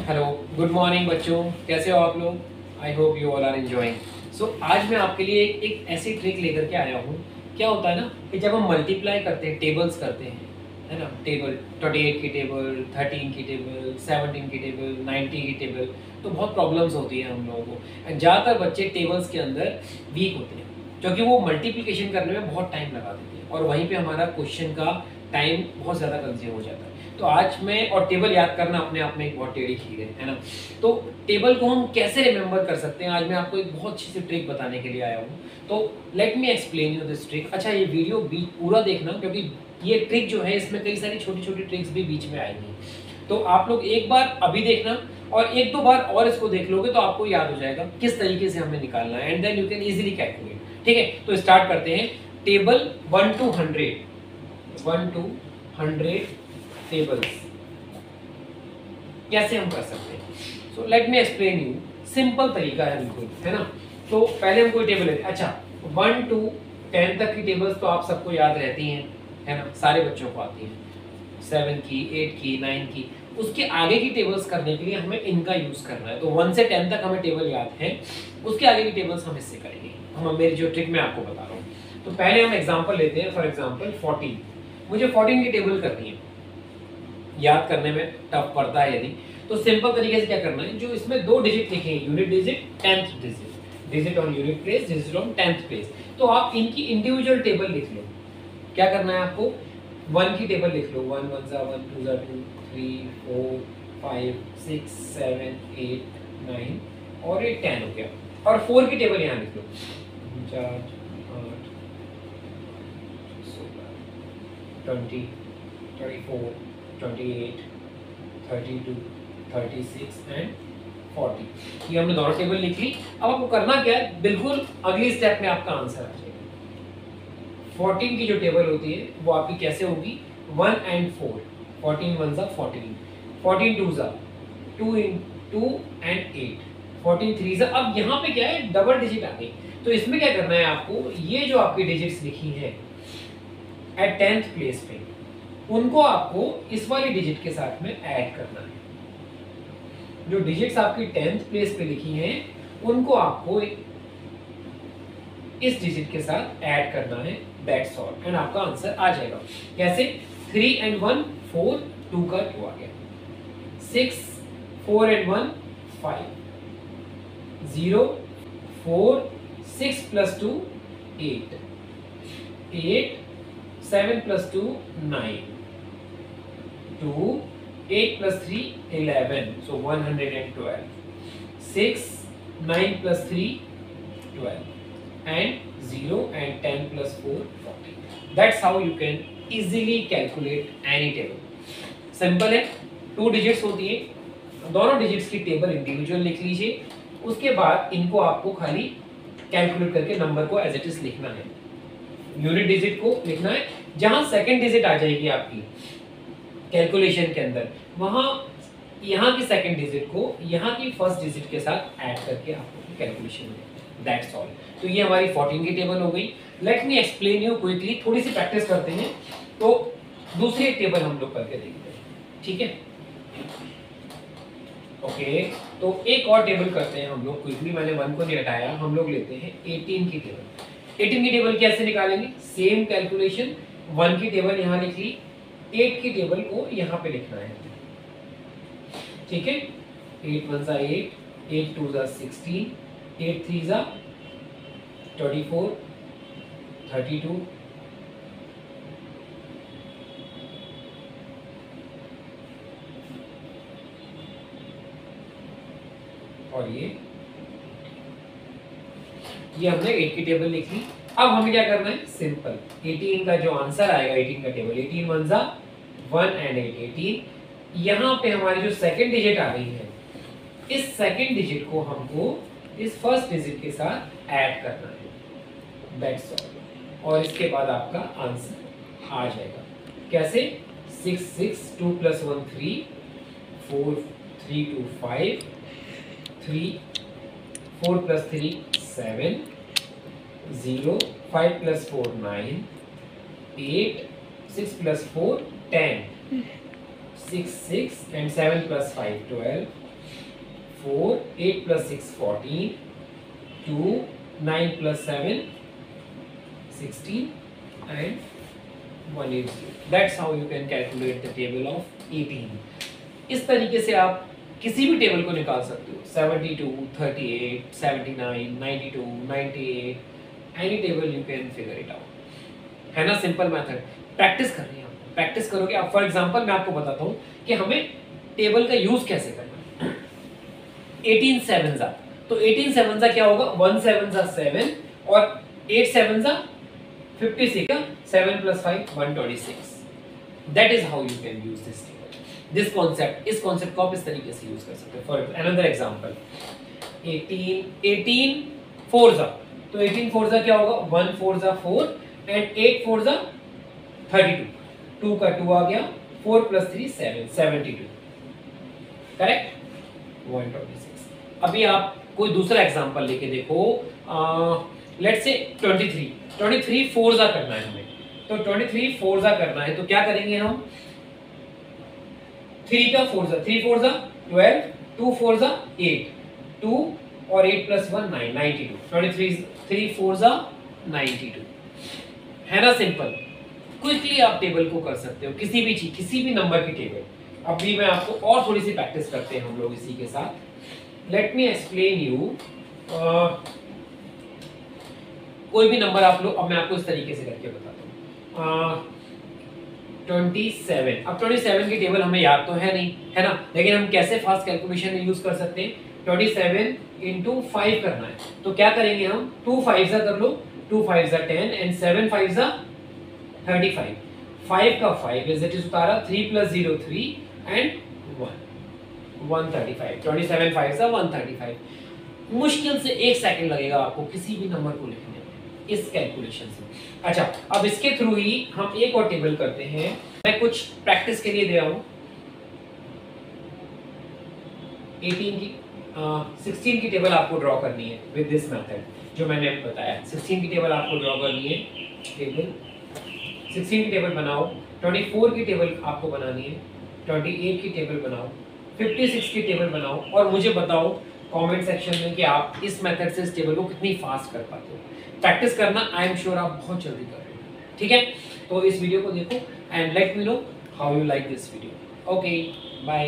Hello, good morning बच्चों, कैसे हो आप लोग? I hope you all are enjoying. So आज मैं आपके लिए एक ऐसी ट्रिक लेकर के आया हूँ। क्या होता है ना कि जब हम मल्टीप्लाई करते हैं, टेबल्स करते हैं, है ना, टेबल 28 की टेबल, 13 की टेबल, 17 की टेबल, 90 की टेबल, तो बहुत प्रॉब्लम्स होती है हम लोगों को। ज़्यादातर बच्चे टेबल्स के अंदर वीक होते हैं क्योंकि वो मल्टीप्लिकेशन करने में बहुत टाइम लगा देते हैं और वहीं पे हमारा क्वेश्चन का टाइम बहुत ज़्यादा कंज्यूम हो जाता है। तो आज मैं, और टेबल याद करना अपने आप में एक बहुत टेढ़ी खीर है ना। तो टेबल को हम कैसे रिमेंबर कर सकते हैं, आज मैं आपको एक बहुत अच्छी सी ट्रिक बताने के लिए आया हूँ। तो let me explain you this trick. अच्छा, ये वीडियो पूरा देखना क्योंकि ये ट्रिक जो है इसमें कई सारी छोटी छोटी ट्रिक्स भी बीच में आएंगी। तो आप लोग एक बार अभी देखना और एक दो बार और इसको देख लोगे तो आपको याद हो जाएगा किस तरीके से हमें निकालना है, and then you can easily calculate. ठीक है, तो स्टार्ट करते हैं। टेबल 1 to 100 टेबल्स कैसे हम कर सकते हैं। So let me explain you. Simple तरीका है बिल्कुल, है ना। तो पहले हम कोई टेबल लेते हैं। अच्छा, 1 to 10 तक की टेबल्स तो आप सबको याद रहती हैं, है ना, सारे बच्चों को आती हैं। 7 की, 8 की, 9 की। उसके आगे की टेबल्स करने के लिए हमें इनका यूज करना है। तो 1 से 10 तक हमें टेबल याद है, उसके आगे की टेबल्स हम इससे करेंगे। हम मेरी जो ट्रिक मैं आपको बता रहा हूँ। तो पहले हम एग्जाम्पल लेते हैं। फॉर एग्जाम्पल 14, मुझे 14 की टेबल करनी है। याद करने में टफ पड़ता है यदि, तो सिंपल तरीके से क्या करना है, जो इसमें दो डिजिट लिखे हैं, unit digit, 10th digit, digit on unit place, digit on 10th place, तो आप इनकी इंडिविजुअल टेबल लिख लो। क्या करना है आपको, 1 की टेबल लिख लो। 1 1 ज़ा 1, 2 ज़ा 2, 3 4 5 6 7 8 9 और ये 10 हो गया। और 4 की टेबल यहाँ लिख लो। 4 8 20 24 28 32 36 एंड 40। ये हमने दोनों टेबल लिख ली। अब आपको करना क्या है, बिल्कुल अगली स्टेप में आपका आंसर आ जाएगा। 14 की जो टेबल होती है वो आपकी कैसे होगी, 1 and 4, 14 1 ज़ा 14, 14 2 ज़ा 2 and 8, 14 3 ज़ा। अब यहाँ पे क्या है, डबल डिजिट आ गई। तो इसमें क्या करना है आपको, ये जो आपकी डिजिट्स लिखी है एट 10th प्लेस पे, उनको आपको इस वाली डिजिट के साथ में ऐड करना है। जो डिजिट्स आपकी 10th प्लेस पे लिखी हैं उनको आपको इस डिजिट के साथ ऐड करना है। दैट्स ऑल, एंड आपका आंसर आ जाएगा। कैसे, 3 and 1 4, 2 का 2 आ गया। 6 4 and 1 5, 0 4 6 plus 2 8, 8 7 plus 2 9, 2 8 plus 3 11, so 112, 6 9 plus 3 12, and 0 and 10 plus 4 40. That's how you can easily calculate any table. Simple है, 2 डिजिट्स होती है, दोनों डिजिट्स की टेबल इंडिविजुअल लिख लीजिए। उसके बाद इनको आपको खाली कैलकुलेट करके नंबर को एज इट इज लिखना है। यूनिट डिजिट को लिखना है, जहां सेकंड डिजिट आ जाएगी आपकी कैलकुलेशन के अंदर, वहां यहाँ की सेकंड डिजिट को यहाँ की फर्स्ट डिजिट के साथ ऐड करके आपको कैलकुलेशन में। That's all. तो ये हमारी 14 की टेबल हो गई। Let me explain you quickly, थोड़ी सी प्रैक्टिस करते हैं तो दूसरी एक टेबल हम लोग करके देखते हैं। ठीक है, ओके। तो एक और टेबल करते हैं हम लोग क्विकली। मैंने 1 को नहीं हटाया, हम लोग लेते हैं 18 की टेबल। 18 की टेबल कैसे निकालेंगे, सेम कैलकुलेशन। 1 की टेबल यहाँ लिख ली, 8 की टेबल को यहाँ पे लिखना है। ठीक है, 8 1 ज़ा 8, 8 2 ज़ा 16, 8 3 ज़ा 24, 32, और ये हमने 8 की टेबल लिख ली। अब हमें क्या करना है, सिंपल 18 का जो आंसर आएगा, 18 का टेबल, 18 1 ज़ा 1 and 8 18। यहाँ पे हमारी जो सेकंड डिजिट आ रही है, इस सेकंड डिजिट को हमको इस फर्स्ट डिजिट के साथ ऐड करना है। That's all. और इसके बाद आपका आंसर आ जाएगा। कैसे, 6 6 2 plus 1 3, 4 3 2 5, 3 4 plus 3 7, 0 5 plus 4 9, 8 6 plus 4 10, 6 6 and 7 plus 5 12, 4, 8 plus 6 14, 2, 9 plus 7 16 and 180. That's how you can calculate the table of 18. इस तरीके से आप किसी भी टेबल को निकाल सकते हो, 72, 38, 79, 92, 98, any table you can figure it out, है ना। सिंपल मेथड, प्रैक्टिस कर रहे हैं आप, प्रैक्टिस करोगे आप। फॉर एग्जांपल मैं आपको बताता हूँ कि हमें टेबल का यूज कैसे करना है। 18 7 तो 18 7 क्या होगा, 1 7 7 और 8 7 56, 7 plus 5 126. That is how you can use this table. This concept, इस concept को आप इस तरीके से यूज कर सकते हैं। For another example, 18 4 तो 18 4 क्या होगा, 1 4 4 and 8 4 32, 2 का 2 आ गया, 4 plus 3 7 72, करेक्ट, 126। अभी आप कोई दूसरा एग्जांपल लेके देखो, लेट्स से 23 4 करना है हमें, तो 23 4 करना है तो क्या करेंगे हम, 3 का 4 3 4 12, 2 4 8, 2 और 8 plus 1 9 92, 23 3 4 92, है ना। सिंपल, क्विकली आप टेबल को कर सकते हो, किसी भी चीज, किसी भी नंबर की टेबल। अभी मैं आपको और थोड़ी सी प्रैक्टिस करते हैं हम लोग इसी के साथ। लेट मी एक्सप्लेन यू, कोई भी नंबर आप लो, अब मैं आपको इस तरीके से करके बताता हूँ। 27, अब 27 की टेबल हमें याद तो है नहीं, है ना, लेकिन हम कैसे फास्ट कैलकुलेशन में यूज कर सकते हैं, 27 into 5 करना है, तो क्या करेंगे हम, 2 5 कर लो, 2 5 10 and 7 5 35, 5 का 5 इज इट इज उतारा, 3 plus 0 3 and 135, 27 5 135। मुश्किल से 1 सेकंड लगेगा आपको किसी भी नंबर को लिखने में इस कैलकुलेशन से। अच्छा, अब इसके थ्रू ही हम एक और टेबल करते हैं, मैं कुछ प्रैक्टिस के लिए दे रहा हूं। 16 की टेबल आपको ड्रॉ करनी है विद दिस मेथड जो मैंने बताया। 16 की टेबल आपको ड्रॉ करनी है, टेबल 16 की टेबल बनाओ, 24 की टेबल आपको बनानी है, 28 की टेबल बनाओ, 56 की टेबल बनाओ, और मुझे बताओ कमेंट सेक्शन में कि आप इस मेथड से इस टेबल को कितनी फास्ट कर पाते हो। प्रैक्टिस करना, आई एम श्योर आप बहुत जल्दी कर रहे हो, ठीक है। तो इस वीडियो को देखो and let me know how you like this video. Okay, bye.